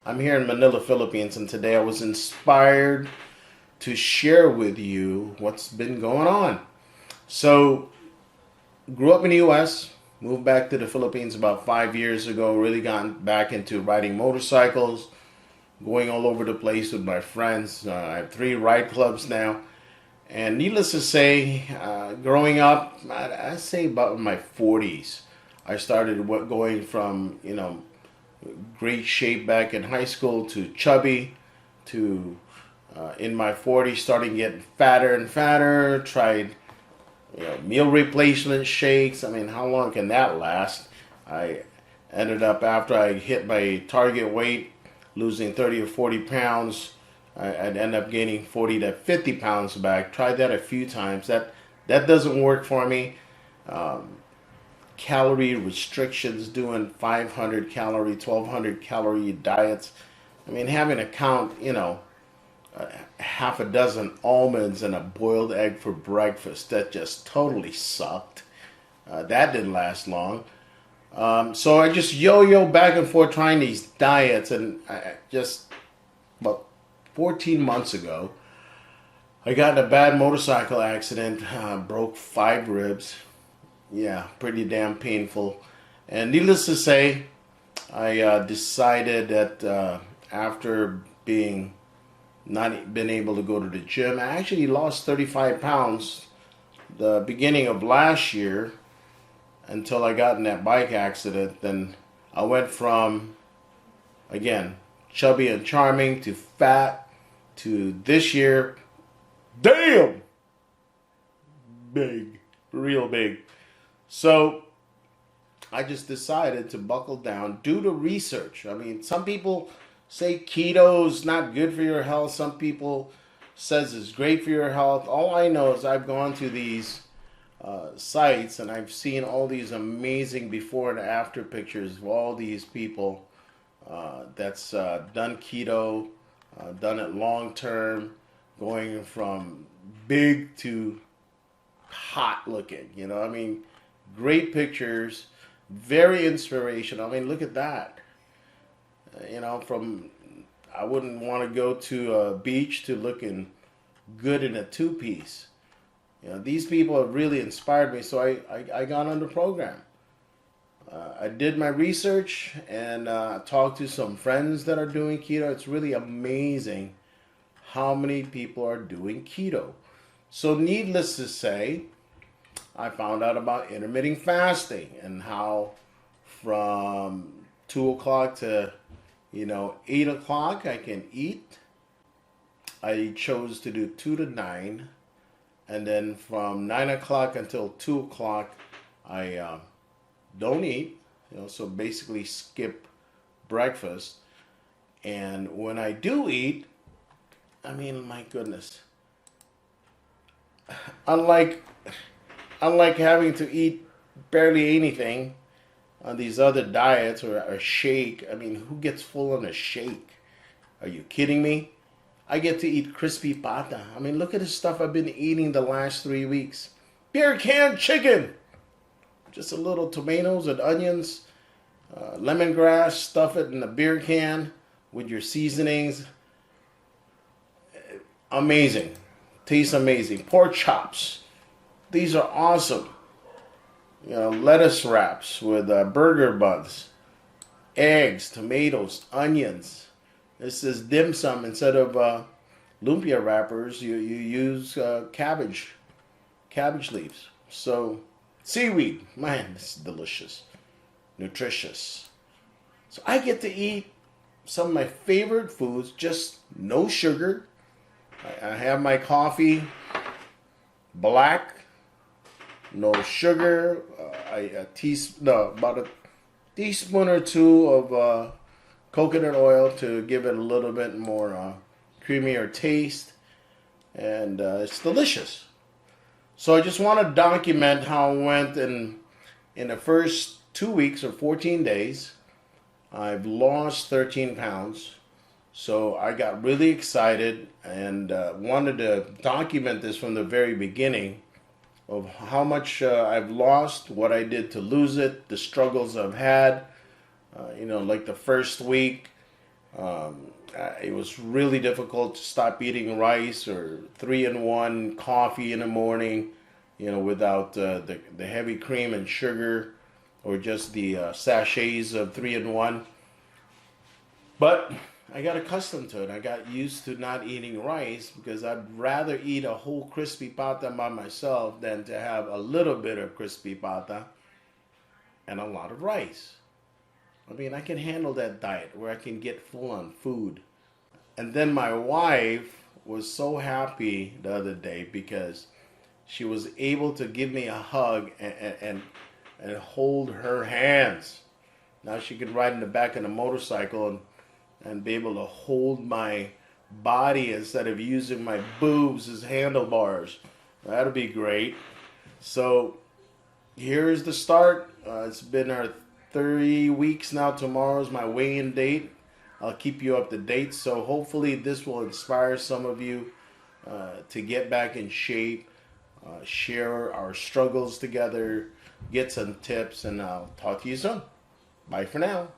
I'm here in Manila, Philippines, and today I was inspired to share with you what's been going on. So, grew up in the U.S., moved back to the Philippines about 5 years ago, really gotten back into riding motorcycles, going all over the place with my friends. I have three ride clubs now. And needless to say, growing up, I say about in my 40s, I started going from, great shape back in high school to chubby to in my 40s starting getting fatter and fatter. Tried meal replacement shakes. I mean, how long can that last? I ended up, after I hit my target weight, losing 30 or 40 pounds. I'd end up gaining 40 to 50 pounds back. Tried that a few times. That doesn't work for me. Um, Calorie restrictions, doing 500 calorie, 1200 calorie diets. I mean, having to count, half a dozen almonds and a boiled egg for breakfast, that just totally sucked. That didn't last long. So I just yo-yo back and forth trying these diets, and I just about 14 months ago, I got in a bad motorcycle accident, broke 5 ribs. Yeah, pretty damn painful. And needless to say, I decided that after being not been able to go to the gym, I actually lost 35 pounds the beginning of last year until I got in that bike accident. Then I went from, again, chubby and charming to fat to this year, damn, big, real big. So I just decided to buckle down, do the research. I mean, some people say keto is not good for your health. Some people says it's great for your health. All I know is I've gone to these sites and I've seen all these amazing before and after pictures of all these people that's done keto, done it long term, going from big to hot looking. I mean, great pictures, very inspirational. I mean, look at that. From I wouldn't want to go to a beach to looking good in a two-piece. These people have really inspired me, so I got on the program. I did my research and talked to some friends that are doing keto. It's really amazing how many people are doing keto. So needless to say, I found out about intermittent fasting and how from 2 o'clock to 8 o'clock I can eat. I chose to do 2 to 9, and then from 9 o'clock until 2 o'clock I don't eat, so basically skip breakfast. And when I do eat, I mean, my goodness, unlike having to eat barely anything on these other diets or a shake. I mean, who gets full on a shake? Are you kidding me? I get to eat crispy pata. I mean, look at the stuff I've been eating the last 3 weeks. Beer can chicken. Just a little tomatoes and onions, lemongrass, stuff it in the beer can with your seasonings. Amazing. Tastes amazing. Pork chops. These are awesome. Lettuce wraps with burger buns, eggs, tomatoes, onions. This is dim sum. Instead of lumpia wrappers, you use cabbage leaves. So seaweed, man, this is delicious, nutritious. So I get to eat some of my favorite foods, just no sugar. I have my coffee black, no sugar. About a teaspoon or two of coconut oil to give it a little bit more creamier taste, and it's delicious. So I just want to document how it went in the first 2 weeks or 14 days. I've lost 13 pounds. So I got really excited and wanted to document this from the very beginning of how much I've lost, what I did to lose it, the struggles I've had. Like the first week, It was really difficult to stop eating rice or 3-in-1 coffee in the morning, without the heavy cream and sugar, or just the sachets of 3-in-1. But I got accustomed to it. I got used to not eating rice because I'd rather eat a whole crispy pata by myself than to have a little bit of crispy pata and a lot of rice. I mean, I can handle that diet where I can get full on food. And then my wife was so happy the other day because she was able to give me a hug and hold her hands. Now she could ride in the back of the motorcycle and be able to hold my body instead of using my boobs as handlebars. That'll be great. So here's the start. It's been our 30 weeks now. Tomorrow's my weigh-in date. I'll keep you up to date. So hopefully this will inspire some of you to get back in shape, share our struggles together, get some tips, and I'll talk to you soon. Bye for now.